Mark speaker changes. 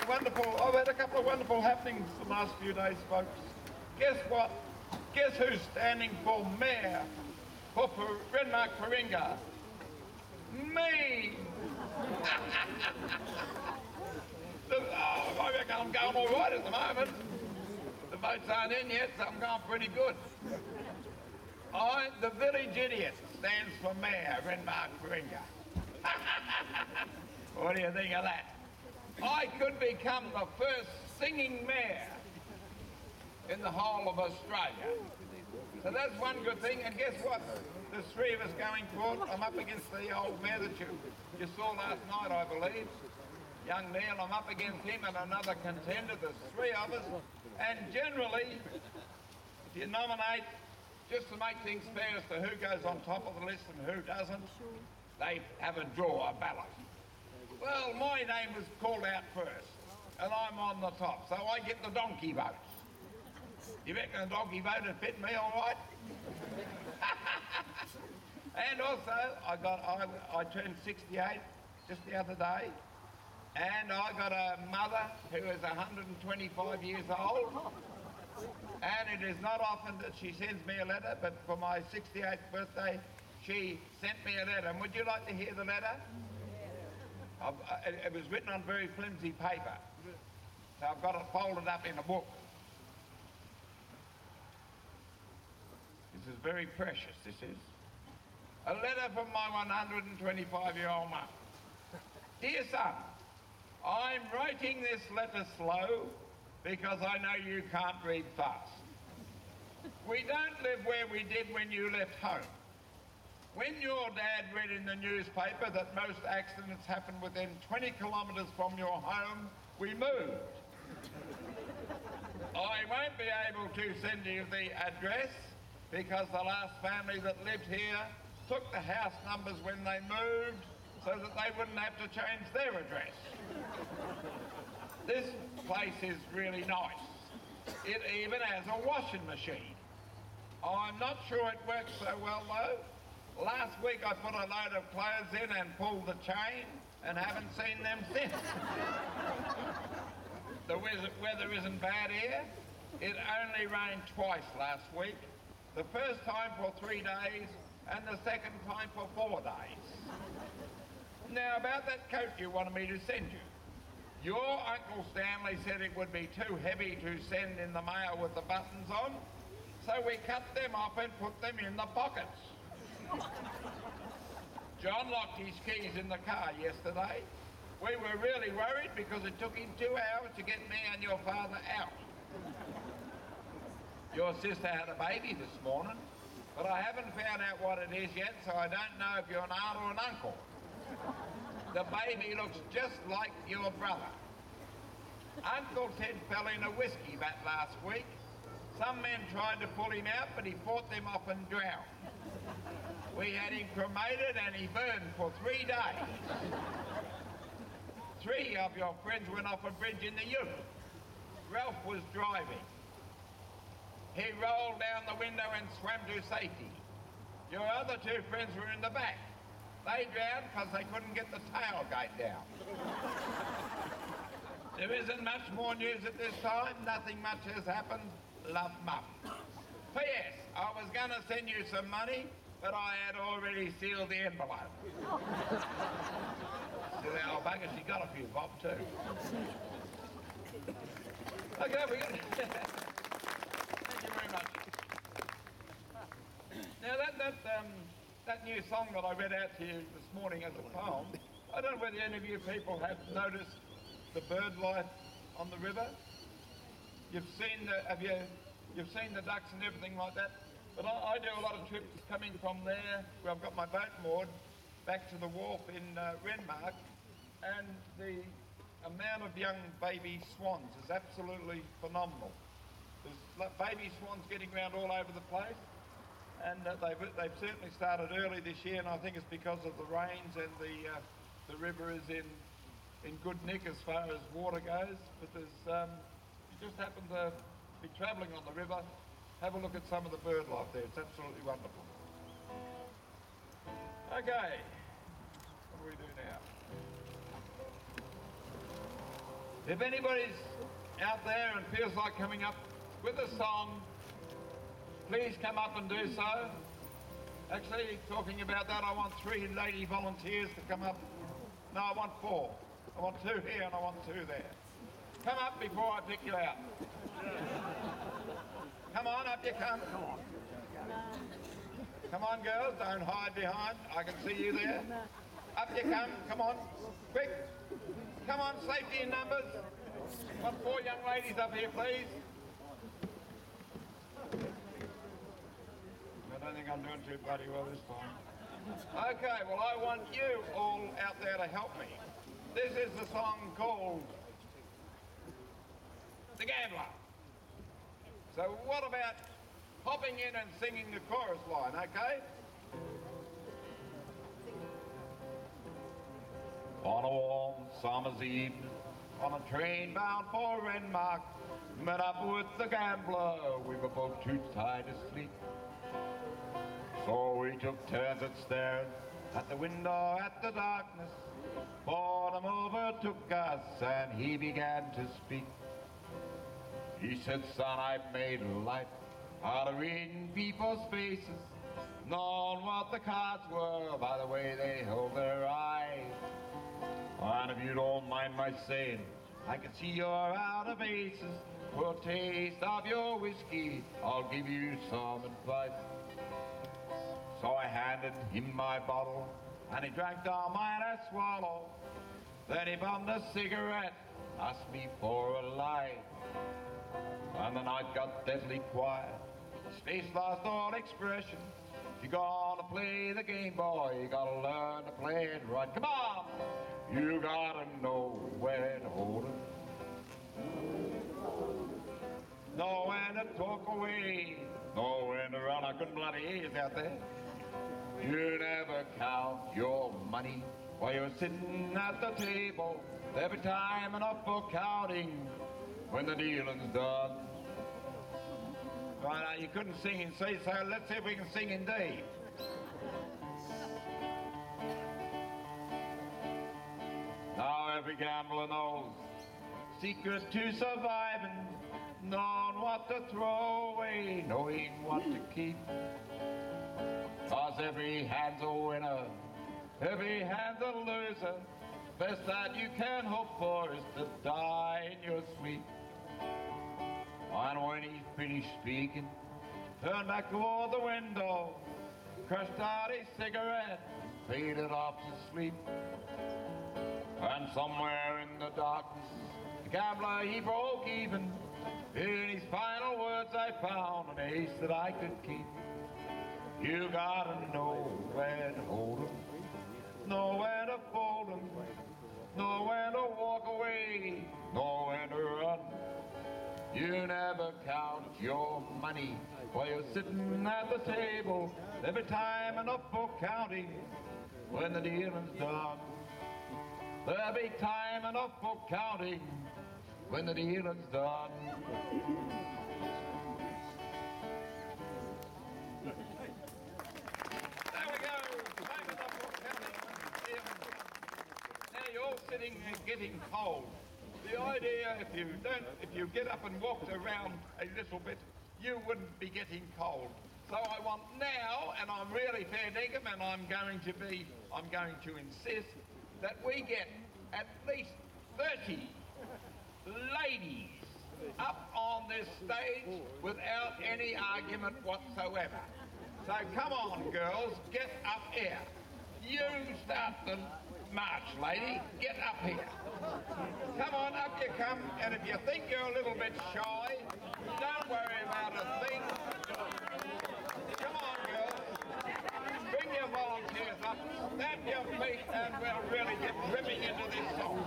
Speaker 1: wonderful. I've had a couple of wonderful happenings the last few days, folks. Guess what? Guess who's standing for mayor for Renmark Paringa? Me! I reckon I'm going all right at the moment. The votes aren't in yet, so I'm going pretty good. The village idiot stands for mayor, Renmark Paringa. What do you think of that? I could become the first singing mayor in the whole of Australia. So that's one good thing, and guess what? There's three of us going for it. I'm up against the old mayor that you saw last night, I believe. Young Neil, I'm up against him and another contender. There's three of us. And generally, if you nominate, just to make things fair as to who goes on top of the list and who doesn't, they have a draw, a ballot. Well, my name was called out first, and I'm on the top, so I get the donkey votes. You reckon a donkey vote would fit me all right? And also, I turned 68 just the other day, and I got a mother who is 125 years old, and it is not often that she sends me a letter, but for my 68th birthday, she sent me a letter. And would you like to hear the letter? It was written on very flimsy paper, so I've got it folded up in a book. This is very precious, this is. A letter from my 125-year-old mum. Dear son, I'm writing this letter slow because I know you can't read fast. We don't live where we did when you left home. When your dad read in the newspaper that most accidents happen within 20 kilometres from your home, we moved. I won't be able to send you the address because the last family that lived here took the house numbers when they moved so that they wouldn't have to change their address. This place is really nice. It even has a washing machine. I'm not sure it works so well though. Last week I put a load of clothes in and pulled the chain and haven't seen them since. The weather isn't bad here. It only rained twice last week. The first time for 3 days and the second time for 4 days. Now about that coat you wanted me to send you. Your Uncle Stanley said it would be too heavy to send in the mail with the buttons on, so we cut them off and put them in the pockets. John locked his keys in the car yesterday. We were really worried because it took him 2 hours to get me and your father out. Your sister had a baby this morning, but I haven't found out what it is yet, so I don't know if you're an aunt or an uncle. The baby looks just like your brother. Uncle Ted fell in a whiskey vat last week. Some men tried to pull him out, but he fought them off and drowned. We had him cremated and he burned for 3 days. 3 of your friends went off a bridge in the ute. Ralph was driving. He rolled down the window and swam to safety. Your other 2 friends were in the back. They drowned because they couldn't get the tailgate down. There isn't much more news at this time. Nothing much has happened. Love, Mum. P.S. I was going to send you some money, but I had already sealed the envelope. Silly old bugger, she got a few bob too. Okay, we got... Thank you very much. Now that new song that I read out to you this morning as a poem, I don't know whether any of you people have noticed the bird life on the river. You've seen the ducks and everything like that. But I do a lot of trips coming from there, where I've got my boat moored, back to the wharf in Renmark, and the amount of young baby swans is absolutely phenomenal. There's baby swans getting around all over the place, and they've certainly started early this year, and I think it's because of the rains and the river is in good nick as far as water goes. But there's you just happen to be travelling on the river, have a look at some of the bird life there. It's absolutely wonderful. Okay, what do we do now? If anybody's out there and feels like coming up with a song, please come up and do so. Actually, talking about that, I want 3 lady volunteers to come up. No, I want 4. I want 2 here and I want 2 there. Come up before I pick you out. Come on, up you come. Come on, girls, don't hide behind. I can see you there. Up you come on. Quick. Come on, safety in numbers. Want 4 young ladies up here, please. I don't think I'm doing too bloody well this time. Okay, well, I want you all out there to help me. This is the song called The Gambler. So what about hopping in and singing the chorus line, okay? On a warm summer's evening, on a train bound for Renmark, met up with the gambler, we were both too tired to sleep. So we took turns at staring at the window at the darkness. Boredom overtook us and he began to speak. He said, son, I've made a life out of reading people's faces, knowing what the cards were by the way they held their eyes. And if you don't mind my saying, I can see you're out of aces. For a taste of your whiskey, I'll give you some advice. So I handed him my bottle, and he drank down mine a swallow. Then he bummed a cigarette, asked me for a light. And the night got deadly quiet. His face lost all expression. If you're gonna play the game, boy, you gotta learn to play it right. Come on! You gotta know where to hold it. Know when to talk away. Know when to run. I couldn't bloody hear you out there. You never count your money while you're sitting at the table. Every time enough for counting when the dealing's done. Right, now you couldn't sing in C, so let's see if we can sing in D. Now every gambler knows secret to surviving, knowing what to throw away, knowing what to keep. 'Cause every hand's a winner, every hand's a loser. Best that you can hope for is to die in your sleep. And when he finished speaking, turned back toward the window, crushed out his cigarette, faded off to sleep. And somewhere in the darkness, the gambler, he broke even. In his final words, I found an ace that I could keep. You gotta know where to hold 'em, know where to fold 'em, know when to walk away, know when to run. You never count your money while you're sitting at the table. Every time enough for counting when the dealing's done. There'll be time enough for counting when the dealing's done. There we go. Time enough for counting. Now you're all sitting and getting cold. The idea, if you get up and walked around a little bit, you wouldn't be getting cold. So I want now, and I'm really fair dinkum, and I'm going to insist that we get at least 30 ladies up on this stage without any argument whatsoever. So come on, girls, get up here. You start the march, lady. Get up here. Come on, up you come. And if you think you're a little bit shy, don't worry about a thing. Come on, girls. Bring your volunteers up. Stamp your feet, and we'll really get ripping into this song.